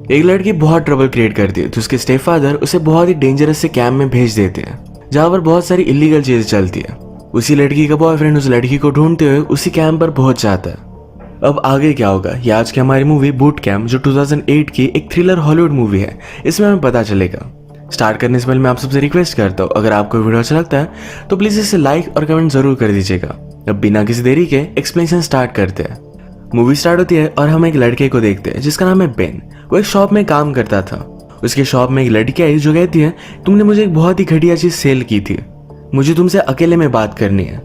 एक लड़की बहुत ट्रबल क्रिएट करती है तो उसके स्टेप फादर उसे बहुत ही डेंजरस से कैंप में भेज देते हैं जहाँ पर बहुत सारी इलीगल चीजें चलती है। उसी लड़की का बॉयफ्रेंड उस लड़की को ढूंढते हुए उसी कैंप पर पहुंच जाता है। अब आगे क्या होगा ये आज की हमारी मूवी बूट कैंप, जो 2008 की एक थ्रिलर हॉलीवुड मूवी है, इसमें हमें पता चलेगा। स्टार्ट करने से पहले मैं आप सबसे रिक्वेस्ट करता हूँ, अगर आपको वीडियो अच्छा लगता है तो प्लीज इसे लाइक और कमेंट जरूर कर दीजिएगा। अब बिना किसी देरी के एक्सप्लेनेशन स्टार्ट करते हैं। मूवी स्टार्ट होती है और हम एक लड़के को देखते हैं जिसका नाम है बेन। वो एक शॉप में काम करता था। उसके शॉप में एक लड़की आई जो कहती है, तुमने मुझे एक बहुत ही घटिया चीज सेल की थी, मुझे तुमसे अकेले में बात करनी है।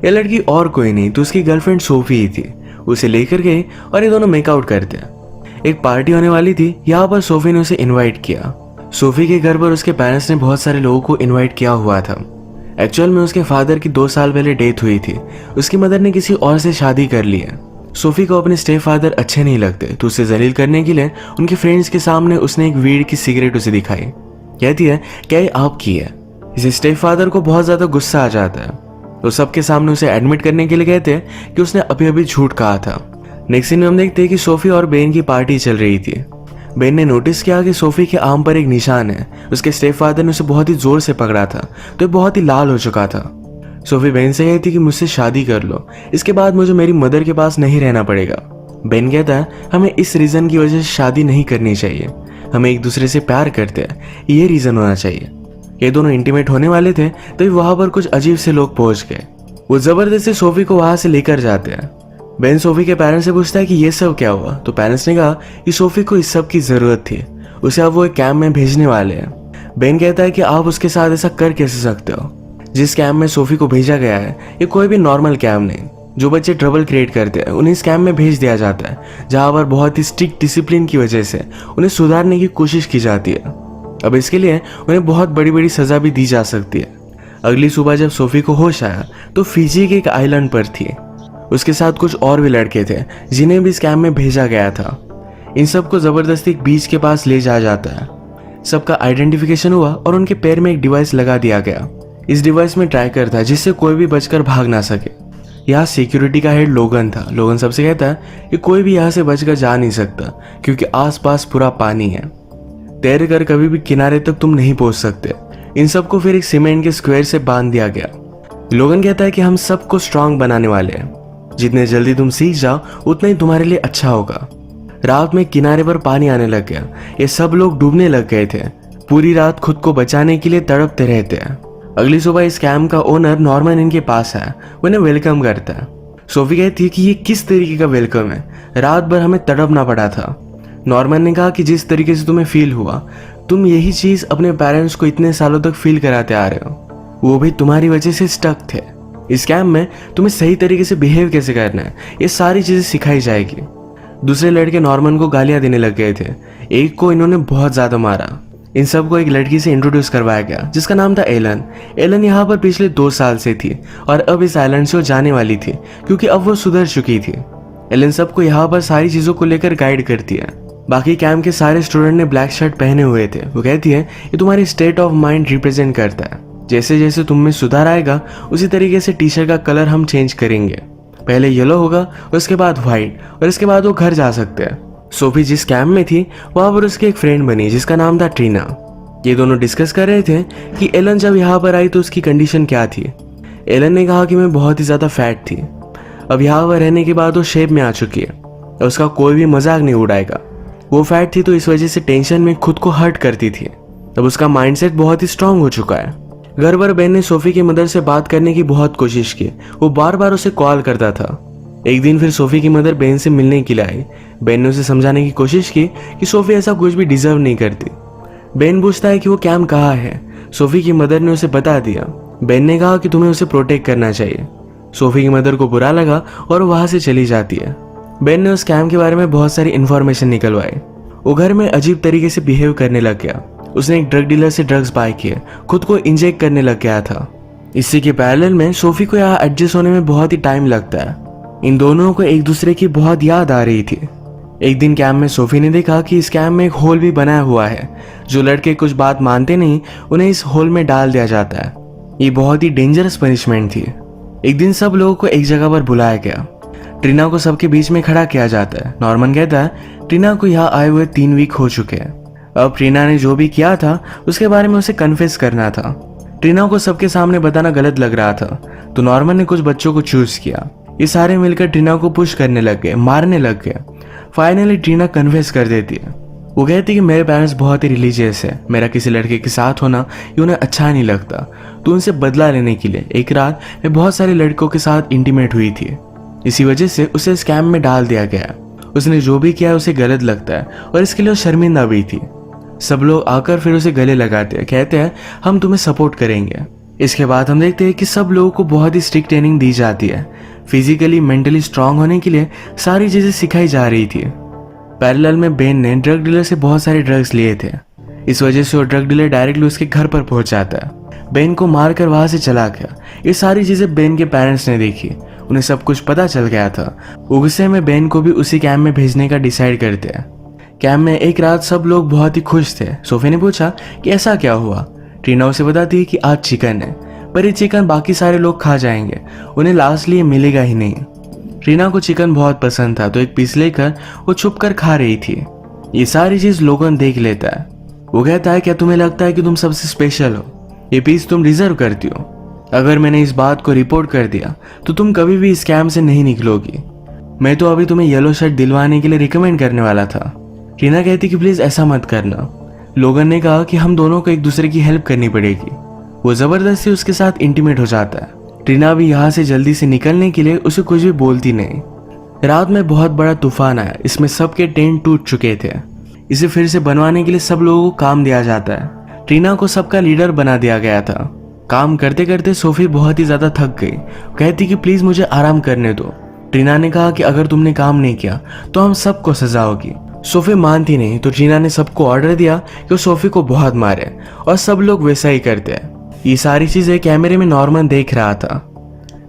यह लड़की और कोई नहीं तो उसकी गर्लफ्रेंड सोफी ही थी। उसे लेकर गए और ये दोनों मेकआउट करते हैं। एक पार्टी होने वाली थी, यहाँ पर सोफी ने उसे इन्वाइट किया। सोफी के घर पर उसके पेरेंट्स ने बहुत सारे लोगों को इन्वाइट किया हुआ था। एक्चुअल में उसके फादर की 2 साल पहले डेथ हुई थी। उसकी मदर ने किसी और से शादी कर ली है। सोफी को अपने स्टेप फादर अच्छे नहीं लगते तो उसे जलील करने के लिए उनके फ्रेंड्स के सामने उसने एक वीड की सिगरेट उसे दिखाई। कहती है क्या ये आपकी है। इसे स्टेप फादर को बहुत ज्यादा गुस्सा आ जाता है तो सबके सामने उसे एडमिट करने के लिए कहते हैं कि उसने अभी अभी झूठ कहा था। नेक्स्ट सीन में हम देखते हैं कि सोफी और बेन की पार्टी चल रही थी। बेन ने नोटिस किया कि सोफी के आर्म पर एक निशान है। उसके स्टेप फादर ने उसे बहुत ही जोर से पकड़ा था तो ये बहुत ही लाल हो चुका था। सोफी बेन से कहती कि मुझसे शादी कर लो, इसके बाद मुझे मेरी मदर के पास नहीं रहना पड़ेगा। बेन कहता है हमें इस रीजन की वजह से शादी नहीं करनी चाहिए, हमें एक दूसरे से प्यार करते हैं, ये रीजन होना चाहिए। ये दोनों इंटीमेट होने वाले थे तभी वहां पर कुछ अजीब से लोग पहुंच गए। वो जबरदस्ती सोफी को वहां से लेकर जाते हैं। बेन सोफी के पेरेंट्स से पूछता है कि ये सब क्या हुआ, तो पेरेंट्स ने कहा कि सोफी को इस सब की जरूरत थी, उसे अब वो एक कैंप में भेजने वाले हैं। बेन कहता है कि आप उसके साथ ऐसा कर कैसे सकते हो। जिस कैंप में सोफी को भेजा गया है ये कोई भी नॉर्मल कैंप नहीं। जो बच्चे ट्रबल क्रिएट करते हैं उन्हें इस कैंप में भेज दिया जाता है जहां पर बहुत ही स्ट्रिक्ट डिसिप्लिन की वजह से उन्हें सुधारने की कोशिश की जाती है। अब इसके लिए उन्हें बहुत बड़ी बड़ी सजा भी दी जा सकती है। अगली सुबह जब सोफी को होश आया तो फिजी के एक आइलैंड पर थी। उसके साथ कुछ और भी लड़के थे जिन्हें भी इस कैंप में भेजा गया था। इन सबको जबरदस्ती एक बीच के पास ले जाया जाता है। सबका आइडेंटिफिकेशन हुआ और उनके पैर में एक डिवाइस लगा दिया गया। इस डिवाइस में ट्रैकर था जिससे कोई भी बचकर भाग ना सके। यहाँ सिक्योरिटी का हेड लोगन था। लोगन सबसे कहता है कि कोई भी यहाँ से बचकर जा नहीं सकता क्योंकि आसपास पूरा पानी है, तैर कर कभी भी किनारे तक तुम नहीं पहुंच सकते। इन सबको फिर एक सीमेंट के स्क्वायर से बांध दिया गया। लोगन कहता है कि हम सबको स्ट्रांग बनाने वाले हैं, जितने जल्दी तुम सीख जाओ उतना ही तुम्हारे लिए अच्छा होगा। रात में किनारे पर पानी आने लग गया। ये सब लोग डूबने लग गए थे। पूरी रात खुद को बचाने के लिए तड़पते रहते हैं। अगली सुबह इस कैंप का ओनर नॉर्मन इनके पास है, वो इन्हें वेलकम करता है। सोफी कहती है कि ये किस तरीके का वेलकम है, रात भर हमें तड़पना पड़ा था। नॉर्मन ने कहा कि जिस तरीके से तुम्हें फील हुआ, तुम यही चीज अपने पेरेंट्स को इतने सालों तक फील कराते आ रहे हो, वो भी तुम्हारी वजह से स्टक थे। इस कैंप में तुम्हें सही तरीके से बिहेव कैसे करना है ये सारी चीजें सिखाई जाएगी। दूसरे लड़के नॉर्मन को गालियां देने लग गए थे। एक को इन्होंने बहुत ज्यादा मारा। इन सबको एक लड़की से इंट्रोड्यूस करवाया गया जिसका नाम था एलन। एलन यहाँ पर पिछले 2 साल से थी और अब इस आइलैंड से वो जाने वाली थी क्योंकि अब वो सुधर चुकी थी। एलन सबको यहाँ पर सारी चीजों को लेकर गाइड करती है। बाकी कैंप के सारे स्टूडेंट ने ब्लैक शर्ट पहने हुए थे। वो कहती है ये तुम्हारी स्टेट ऑफ माइंड रिप्रेजेंट करता है, जैसे जैसे तुम में सुधार आएगा उसी तरीके से टी शर्ट का कलर हम चेंज करेंगे। पहले येलो होगा, उसके बाद व्हाइट, और इसके बाद वो घर जा सकते हैं। सोफी जिस कैंप में थी वहां पर उसकी एक फ्रेंड बनी जिसका नाम था ट्रीना। ये दोनों डिस्कस कर रहे थे कि एलन जब यहाँ पर आई तो उसकी कंडीशन क्या थी। एलन ने कहा कि मैं बहुत ही ज्यादा फैट थी, अब यहाँ पर रहने के बाद वो शेप में आ चुकी है और उसका कोई भी मजाक नहीं उड़ाएगा। वो फैट थी तो इस वजह से टेंशन में खुद को हर्ट करती थी। अब उसका माइंडसेट बहुत ही स्ट्रांग हो चुका है। घर पर बेन ने सोफी की मदर से बात करने की बहुत कोशिश की। वो बार बार उसे कॉल करता था। एक दिन फिर सोफी की मदर बेन से मिलने के लिए आई। बेन ने उसे समझाने की कोशिश की कि सोफी ऐसा कुछ भी डिजर्व नहीं करती। बेन पूछता है कि वो कैंप कहाँ है। सोफी की मदर ने उसे बता दिया। बेन ने कहा कि तुम्हें उसे प्रोटेक्ट करना चाहिए। सोफी की मदर को बुरा लगा और वहां से चली जाती है। बेन ने उस कैंप के बारे में बहुत सारी इंफॉर्मेशन निकलवाई। वो घर में अजीब तरीके से बिहेव करने लग गया। उसने एक ड्रग डीलर से ड्रग्स बाय किए, खुद को इंजेक्ट करने लग गया था। इसी के पैरेलल में सोफी को यहाँ एडजस्ट होने में बहुत ही टाइम लगता है। इन दोनों को एक दूसरे की बहुत याद आ रही थी। एक दिन कैंप में सोफी ने देखा कि इस कैंप में एक होल भी बनाया हुआ है। जो लड़के कुछ बात मानते नहीं उन्हें इस होल में डाल दिया जाता है। ये बहुत ही डेंजरस पनिशमेंट थी। एक दिन सब लोगों को एक जगह पर बुलाया गया। ट्रीना को सबके बीच में खड़ा किया जाता है। नॉर्मन कहता है ट्रीना को यहाँ आए हुए 3 वीक हो चुके हैं। अब ट्रीना ने जो भी किया था उसके बारे में उसे कन्फेस करना था। ट्रीना को सबके सामने बताना गलत लग रहा था, तो नॉर्मन ने कुछ बच्चों को चूज किया। ये सारे मिलकर ट्रीना को पुश करने लग गए, मारने लग गए। फाइनली ट्रीना कन्फेस कर देती है। वो कहती है कि मेरे पेरेंट्स बहुत ही रिलीजियस है, मेरा किसी लड़के के साथ होना ये उन्हें अच्छा नहीं लगता, तो उनसे बदला लेने के लिए एक रात मैं बहुत सारे लड़कों के साथ इंटीमेट हुई थी। इसी वजह से उसे स्कैम में डाल दिया गया। उसने जो भी किया उसे गलत लगता है और इसके लिए वो शर्मिंदा भी थी। सब लोग आकर फिर उसे गले लगाते हैं, कहते हैं हम तुम्हें सपोर्ट करेंगे। इसके बाद हम देखते हैं कि सब लोगों को बहुत ही स्ट्रिक्ट ट्रेनिंग दी जाती है। फिजिकली मेंटली स्ट्रांग होने के लिए सारी चीजें सिखाई जा रही थी। पैरेलल में बेन ने ड्रग डीलर से बहुत सारे ड्रग्स लिए थे। इस वजह से वो ड्रग डीलर डायरेक्टली उसके घर पर पहुंच जाता है। बेन को मारकर वहां से चला गया। ये सारी चीजें बेन के पेरेंट्स ने देखी, उन्हें सब कुछ पता चल गया था। गुस्से में बेन को भी उसी कैंप में भेजने का डिसाइड करते हैं। कैंप में एक रात सब लोग बहुत ही खुश थे। सोफी ने पूछा कि ऐसा क्या हुआ। ट्रीना उसे बताती है कि आज चिकन है, पर ये चिकन बाकी सारे लोग खा जाएंगे, उन्हें लास्टली ये मिलेगा ही नहीं। ट्रीना को चिकन बहुत पसंद था, तो एक पीस लेकर वो छुप कर खा रही थी। ये सारी चीज लोगन देख लेता है। वो कहता है क्या तुम्हें लगता है कि तुम सबसे स्पेशल हो, ये पीस तुम डिजर्व करती हो। अगर मैंने इस बात को रिपोर्ट कर दिया तो तुम कभी भी इस कैंप से नहीं निकलोगी। मैं तो अभी तुम्हें येलो शर्ट दिलवाने के लिए रिकमेंड करने वाला था। ट्रीना कहती कि प्लीज ऐसा मत करना। लोगन ने कहा कि हम दोनों को एक दूसरे की हेल्प करनी पड़ेगी। वो जबरदस्ती उसके साथ इंटीमेट हो जाता है। ट्रीना भी यहाँ से जल्दी से निकलने के लिए उसे कुछ भी बोलती नहीं। रात में बहुत बड़ा तूफान आया, इसमें सबके टेंट टूट चुके थे। इसे फिर से बनवाने के लिए सब लोगों को काम दिया जाता है। ट्रीना को सबका लीडर बना दिया गया था। काम करते करते सोफी बहुत ही ज्यादा थक गई। कहती कि प्लीज मुझे आराम करने दो। ट्रीना ने कहा कि अगर तुमने काम नहीं किया तो हम सबको सजा होगी। सोफी मानती नहीं, तो ट्रीना ने सबको ऑर्डर दिया कि वो सोफी को बहुत मारे, और सब लोग वैसा ही करते हैं। ये सारी चीजें कैमरे में नॉर्मन देख रहा था।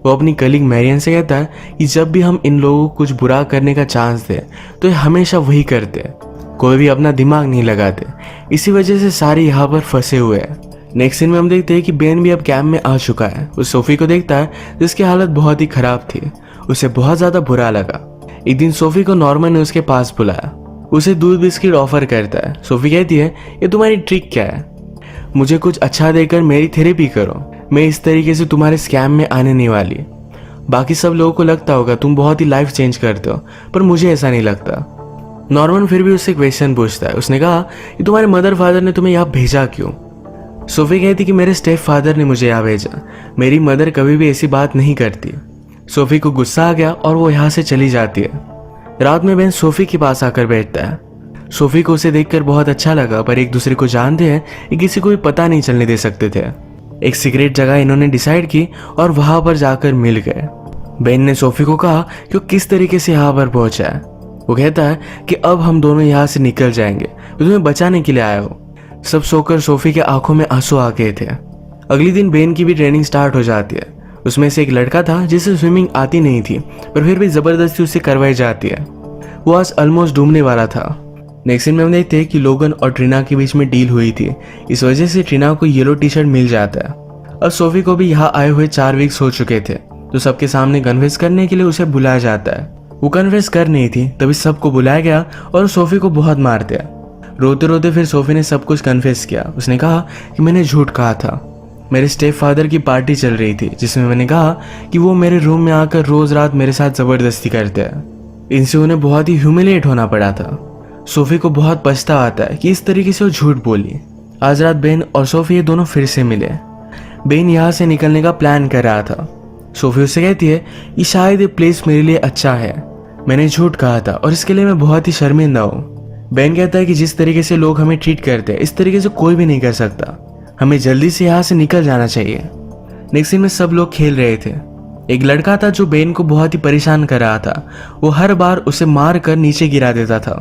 वो अपनी कलीग मैरियन से कहता है कि जब भी हम इन लोगों को कुछ बुरा करने का चांस दे तो ये हमेशा वही करते, कोई भी अपना दिमाग नहीं लगाते। इसी वजह से सारे यहाँ पर फंसे हुए हैं। नेक्स्ट सीन में हम देखते हैं कि बेन भी अब कैंप में आ चुका है। वो सोफी को देखता है जिसकी हालत बहुत ही खराब थी। उसे बहुत ज्यादा बुरा लगा। एक दिन सोफी को नॉर्मन ने उसके पास बुलाया। उसे दूध बिस्किट ऑफर करता है। सोफी कहती है ये तुम्हारी ट्रिक क्या है, मुझे कुछ अच्छा देकर मेरी थेरेपी करो, मैं इस तरीके से तुम्हारे स्कैम में आने नहीं वाली। बाकी सब लोगों को लगता होगा तुम बहुत ही लाइफ चेंज करते हो, पर मुझे ऐसा नहीं लगता। नॉर्मन फिर भी उससे क्वेश्चन पूछता है। उसने कहा कि तुम्हारे मदर फादर ने तुम्हें यहाँ भेजा क्यों। सोफी कहती कि मेरे स्टेप फादर ने मुझे यहाँ भेजा, मेरी मदर कभी भी ऐसी बात नहीं करती। सोफी को गुस्सा आ गया और वो यहाँ से चली जाती है। रात में बेन सोफी के पास आकर बैठता है। सोफी को उसे देखकर बहुत अच्छा लगा, पर एक दूसरे को जानते हैं कि किसी को भी पता नहीं चलने दे सकते थे। एक सीक्रेट जगह इन्होंने डिसाइड की और वहां पर जाकर मिल गए। बेन ने सोफी को कहा कि वो किस तरीके से यहाँ पर पहुंचा है। वो कहता है कि अब हम दोनों यहाँ से निकल जाएंगे, तो तुम्हें बचाने के लिए आया हो। सब सोकर सोफी के आंखों में आंसू आ गए थे। अगले दिन बेन की भी ट्रेनिंग स्टार्ट हो जाती है। उसमें से एक लड़का था जिसे स्विमिंग आती नहीं थी, पर फिर भी जबरदस्ती उसे करवाई जाती है। वो आज ऑलमोस्ट डूबने वाला था। नेक्स्ट सीन में हम देखते हैं कि लोगन और ट्रीना के बीच में डील हुई थी। इस वजह से ट्रीना को येलो टी शर्ट मिल जाता है। और सोफी को भी यहाँ आए हुए 4 वीक्स हो चुके थे, तो सबके सामने कन्फेस करने के लिए उसे बुलाया जाता है। वो कन्फेस कर नहीं थी, तभी सबको बुलाया गया और सोफी को बहुत मारते हैं। रोते रोते फिर सोफी ने सब कुछ कन्फेस किया। उसने कहा कि मैंने झूठ कहा था। मेरे स्टेप फादर की पार्टी चल रही थी, जिसमें मैंने कहा कि वो मेरे रूम में आकर रोज रात मेरे साथ जबरदस्ती करते हैं। इनसे उन्हें बहुत ही ह्यूमिलिएट होना पड़ा था। सोफी को बहुत पछतावा आता है कि इस तरीके से वो झूठ बोली। आज रात बेन और सोफी ये दोनों फिर से मिले। बेन यहाँ से निकलने का प्लान कर रहा था। सोफी उससे कहती है कि शायद ये प्लेस मेरे लिए अच्छा है, मैंने झूठ कहा था और इसके लिए मैं बहुत ही शर्मिंदा हूँ। बेन कहता है कि जिस तरीके से लोग हमें ट्रीट करते हैं इस तरीके से कोई भी नहीं कर सकता, हमें जल्दी से यहाँ से निकल जाना चाहिए। नेक्स्ट सीन में सब लोग खेल रहे थे। एक लड़का था जो बेन को बहुत ही परेशान कर रहा था। वो हर बार उसे मार कर नीचे गिरा देता था।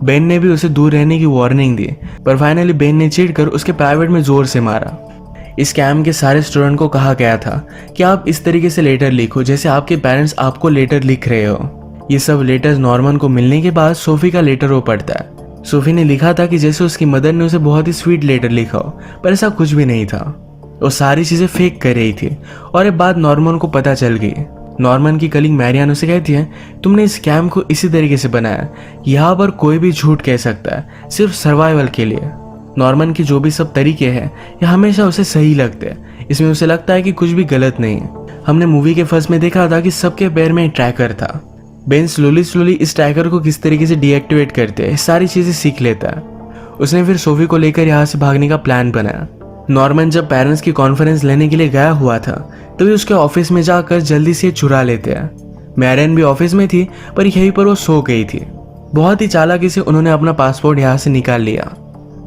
बेन ने भी उसे दूर रहने की वार्निंग दी, पर फाइनली बेन ने चिढ़कर उसके प्राइवेट में जोर से मारा। इस कैंप के सारे स्टूडेंट को कहा गया था कि आप इस तरीके से लेटर लिखो जैसे आपके पेरेंट्स आपको लेटर लिख रहे हो। ये सब लेटर्स नॉर्मन को मिलने के बाद सोफी का लेटर वो पढ़ता है। सोफी ने लिखा था कि जैसे उसकी मदर ने उसे बहुत ही स्वीट लेटर लिखा हो, पर ऐसा कुछ भी नहीं था। वो सारी चीजें फेक कर रही थी और ये बात नॉर्मन को पता चल गई। नॉर्मन की कलीग मैरियान उसे कहती है, तुमने इस कैम्प को इसी तरीके से बनाया, यहाँ पर कोई भी झूठ कह सकता है, सिर्फ सर्वाइवल के लिए। नॉर्मन की जो भी सब तरीके हैं ये हमेशा उसे सही लगते हैं, इसमें उसे लगता है कि कुछ भी गलत नहीं है। हमने मूवी के फर्स्ट में देखा था कि सबके पैर में एक ट्रैकर था। बेन स्लोली इस ट्रैकर को किस तरीके से डीएक्टिवेट करते हैं सारी चीजें सीख लेता है। उसने फिर सोफी को लेकर यहाँ से भागने का प्लान बनाया। नॉर्मन जब पेरेंट्स की कॉन्फ्रेंस लेने के लिए गया हुआ था तभी उसके ऑफिस में जाकर जल्दी से चुरा लेते हैं। मैरियन भी ऑफिस में थी पर यहीं पर वो सो गई थी। बहुत ही चालाकी से उन्होंने अपना पासपोर्ट यहाँ से निकाल लिया।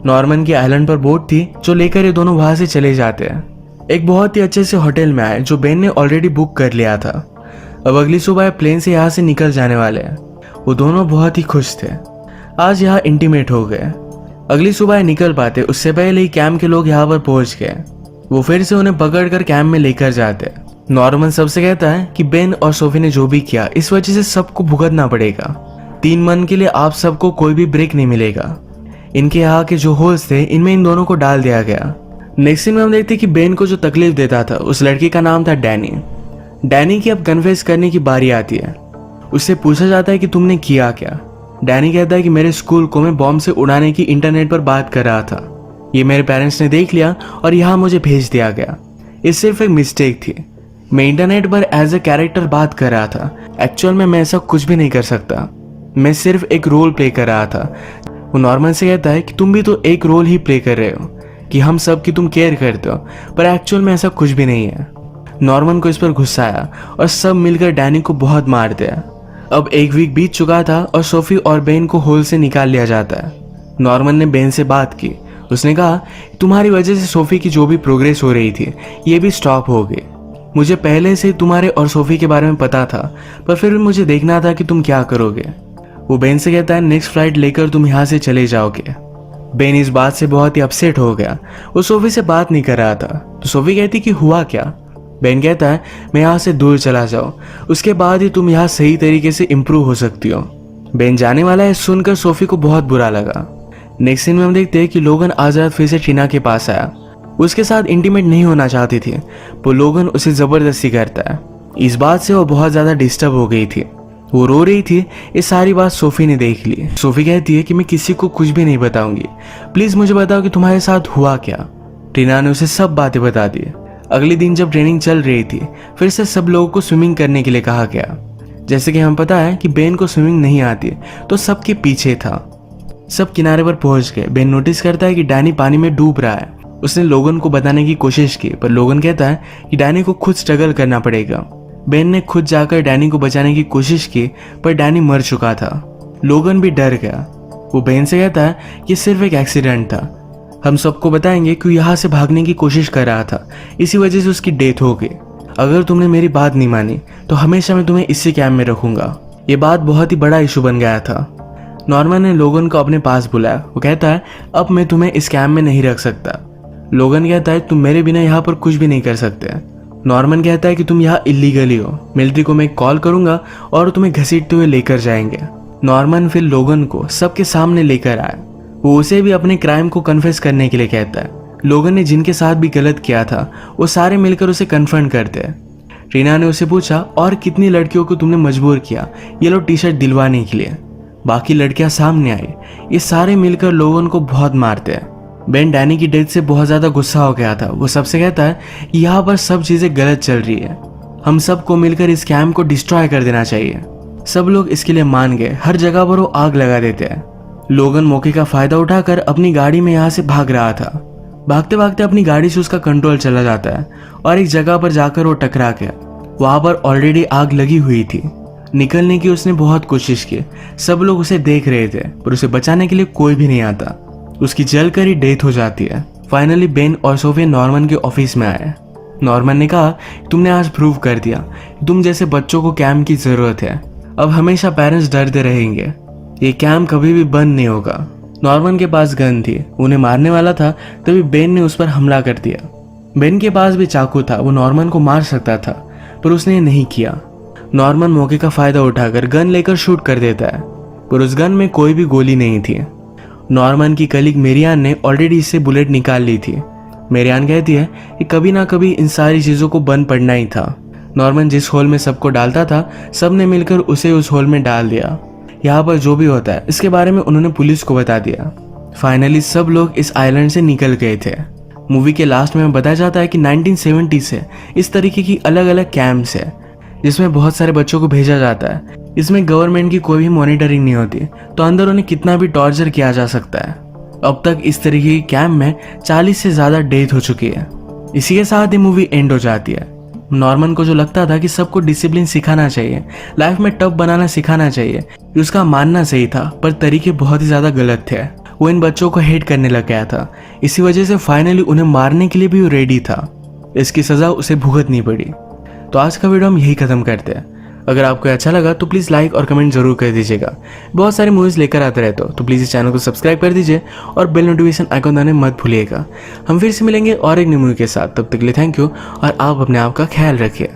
नॉर्मन की आइलैंड पर बोट थी जो लेकर ये दोनों वहां से चले जाते हैं। एक बहुत ही अच्छे से होटल में आए जो बेन ने ऑलरेडी बुक कर लिया था। अब अगली सुबह प्लेन से यहाँ से निकल जाने वाले हैं। वो दोनों बहुत ही खुश थे, आज यहाँ इंटीमेट हो गए। अगली सुबह निकल पाते उससे पहले ही कैंप के लोग यहाँ पर पहुंच गए। वो फिर से उन्हें पकड़कर कैंप में लेकर जाते। नॉर्मन सबसे कहता है कि बेन और सोफी ने जो भी किया इस वजह से सबको भुगतना पड़ेगा। 3 मंथ के लिए आप सबको कोई भी ब्रेक नहीं मिलेगा। इनके यहाँ के जो होल्स थे इनमें इन दोनों को डाल दिया गया। नेक्स्ट सीन में हम देखते कि बेन को जो तकलीफ देता था उस लड़की का नाम था डैनी। डैनी की अब कन्फेस करने की बारी आती है। उससे पूछा जाता है कि तुमने किया क्या। डैनी कहता है कि मेरे स्कूल को मैं बॉम्ब से उड़ाने की इंटरनेट पर बात कर रहा था, ये मेरे पेरेंट्स ने देख लिया और यहाँ मुझे भेज दिया गया। ये सिर्फ एक मिस्टेक थी। मैं इंटरनेट पर एज ए कैरेक्टर बात कर रहा था, एक्चुअल में मैं ऐसा कुछ भी नहीं कर सकता, मैं सिर्फ एक रोल प्ले कर रहा था। वो नॉर्मन से कहता है कि तुम भी तो एक रोल ही प्ले कर रहे हो, कि हम सब की तुम केयर करते हो, पर एक्चुअल में ऐसा कुछ भी नहीं है। नॉर्मन को इस पर गुस्सा आया और सब मिलकर डैनी को बहुत मारते हैं। अब 1 वीक बीत चुका था और सोफी और बेन को होल से निकाल लिया जाता है। नॉर्मन ने बेन से बात की। उसने कहा तुम्हारी वजह से सोफी की जो भी प्रोग्रेस हो रही थी ये भी स्टॉप हो गई। मुझे पहले से तुम्हारे और सोफी के बारे में पता था, पर फिर भी मुझे देखना था कि तुम क्या करोगे। वो बेन से कहता है नेक्स्ट फ्लाइट लेकर तुम यहाँ से चले जाओगे। बेन इस बात से बहुत ही अपसेट हो गया। वो सोफी से बात नहीं कर रहा था, तो सोफी कहती कि हुआ क्या। बेन कहता है मैं यहाँ से दूर चला जाऊँ, उसके बाद ही तुम यहाँ सही तरीके से इम्प्रूव हो सकती हो। बेन जाने वाला है सुनकर सोफी को बहुत बुरा लगा। नेक्स्ट सीन में हम देखते हैं कि लोगन आज रात फिर से टीना के पास आया। उसके साथ इंटीमेट नहीं होना चाहती थी, वो लोगन उसे जबरदस्ती करता है। इस बात से वो बहुत ज्यादा डिस्टर्ब हो गई थी, वो रो रही थी। ये सारी बात सोफी ने देख ली। सोफी कहती है कि मैं किसी को कुछ भी नहीं बताऊंगी, प्लीज मुझे बताओ कि तुम्हारे साथ हुआ क्या। टीना ने उसे सब बातें बता दी। अगले दिन जब ट्रेनिंग चल रही थी फिर से सब लोगों को स्विमिंग करने के लिए कहा गया। जैसे कि हम पता है कि बेन को स्विमिंग नहीं आती, तो सबके पीछे था। सब किनारे पर पहुंच गए। बेन नोटिस करता है कि डैनी पानी में डूब रहा है। उसने लोगन को बताने की कोशिश की, पर लोगन कहता है कि डैनी को खुद स्ट्रगल करना पड़ेगा। बेन ने खुद जाकर डैनी को बचाने की कोशिश की, पर डैनी मर चुका था। लोगन भी डर गया। वो बेन से कहता है कि सिर्फ एक एक्सीडेंट था, हम सबको बताएंगे कि यहाँ से भागने की कोशिश कर रहा था, इसी वजह से उसकी डेथ हो गई। अगर तुमने मेरी बात नहीं मानी तो हमेशा मैं तुम्हें इसी कैंप में रखूंगा। ये बात बहुत ही बड़ा इशू बन गया था। नॉर्मन ने लोगन को अपने पास बुलाया। वो कहता है अब मैं तुम्हें इस कैंप में नहीं रख सकता। लोगन कहता है तुम मेरे बिना यहाँ पर कुछ भी नहीं कर सकते। नॉर्मन कहता है कि तुम यहाँ इलीगली हो, मिलिट्री को मैं कॉल करूंगा और तुम्हें घसीटते हुए लेकर जाएंगे। नॉर्मन फिर लोगन को सबके सामने लेकर आया। वो उसे भी अपने क्राइम को कन्फेस करने के लिए कहता है। लोगन ने जिनके साथ भी गलत किया था वो सारे मिलकर उसे कन्फ्रंट करते हैं। टीना ने उसे पूछा और कितनी लड़कियों को तुमने मजबूर किया ये लो टी शर्ट दिलवाने के लिए। बाकी लड़कियां सामने आई। ये सारे मिलकर लोगन को बहुत मारते हैं। बेन डैनी की डेथ से बहुत ज्यादा गुस्सा हो गया था। वो सबसे कहता है कि यहाँ पर सब चीजें गलत चल रही है, हम सबको मिलकर इस कैंप को डिस्ट्रॉय कर देना चाहिए। सब लोग इसके लिए मान गए। हर जगह पर वो आग लगा देते हैं। लोगन मौके का फायदा उठाकर अपनी गाड़ी में यहाँ से भाग रहा था। भागते भागते अपनी गाड़ी से उसका कंट्रोल चला जाता है और एक जगह पर जाकर वो टकरा गया। वहां पर ऑलरेडी आग लगी हुई थी। निकलने की उसने बहुत कोशिश की। सब लोग उसे देख रहे थे, पर उसे बचाने के लिए कोई भी नहीं आता। उसकी जलकर ही डेथ हो जाती है। फाइनली बेन और सोफी नॉर्मन के ऑफिस में आए। नॉर्मन ने कहा तुमने आज प्रूव कर दिया तुम जैसे बच्चों को कैंप की जरूरत है। अब हमेशा पेरेंट्स डरते रहेंगे, ये कैंप कभी भी बंद नहीं होगा। नॉर्मन के पास गन थी, उन्हें मारने वाला था, तभी बेन ने उस पर हमला कर दिया। बेन के पास भी चाकू था, वो नॉर्मन को मार सकता था, पर उसने ये नहीं किया। नॉर्मन मौके का फायदा उठाकर गन लेकर शूट कर देता है, पर उस गन में कोई भी गोली नहीं थी। नॉर्मन की कलीग मेरियान ने ऑलरेडी इससे बुलेट निकाल ली थी। मेरियान कहती है कि कभी ना कभी इन सारी चीजों को बंद पड़ना ही था। नॉर्मन जिस होल में सबको डालता था, सब ने मिलकर उसे उस होल में डाल दिया। यहाँ पर जो भी होता है इसके बारे में उन्होंने पुलिस को बता दिया। फाइनली सब लोग इस आइलैंड से निकल गए थे। मूवी के लास्ट में बताया जाता है कि 1970 से इस तरीके की अलग अलग कैंप्स है जिसमें बहुत सारे बच्चों को भेजा जाता है। इसमें गवर्नमेंट की कोई भी मॉनिटरिंग नहीं होती, तो अंदर उन्हें कितना भी टॉर्चर किया जा सकता है। अब तक इस तरीके की कैंप में 40 से ज्यादा डेथ हो चुकी है। इसी के साथ ही मूवी एंड हो जाती है। नॉर्मन को जो लगता था कि सबको डिसिप्लिन सिखाना चाहिए, लाइफ में टफ बनाना सिखाना चाहिए, उसका मानना सही था, पर तरीके बहुत ही ज्यादा गलत थे। वो इन बच्चों को हेट करने लग गया था। इसी वजह से फाइनली उन्हें मारने के लिए भी वो रेडी था। इसकी सजा उसे भुगतनी पड़ी। तो आज का वीडियो हम यही खत्म करते हैं। अगर आपको अच्छा लगा तो प्लीज़ लाइक और कमेंट जरूर कर दीजिएगा। बहुत सारी मूवीज़ लेकर आते रहते हो, तो प्लीज़ इस चैनल को सब्सक्राइब कर दीजिए और बेल नोटिफिकेशन आइकन दबाने मत भूलिएगा। हम फिर से मिलेंगे और एक न्यू मूवी के साथ। तब तक के लिए थैंक यू और आप अपने आप का ख्याल रखिए।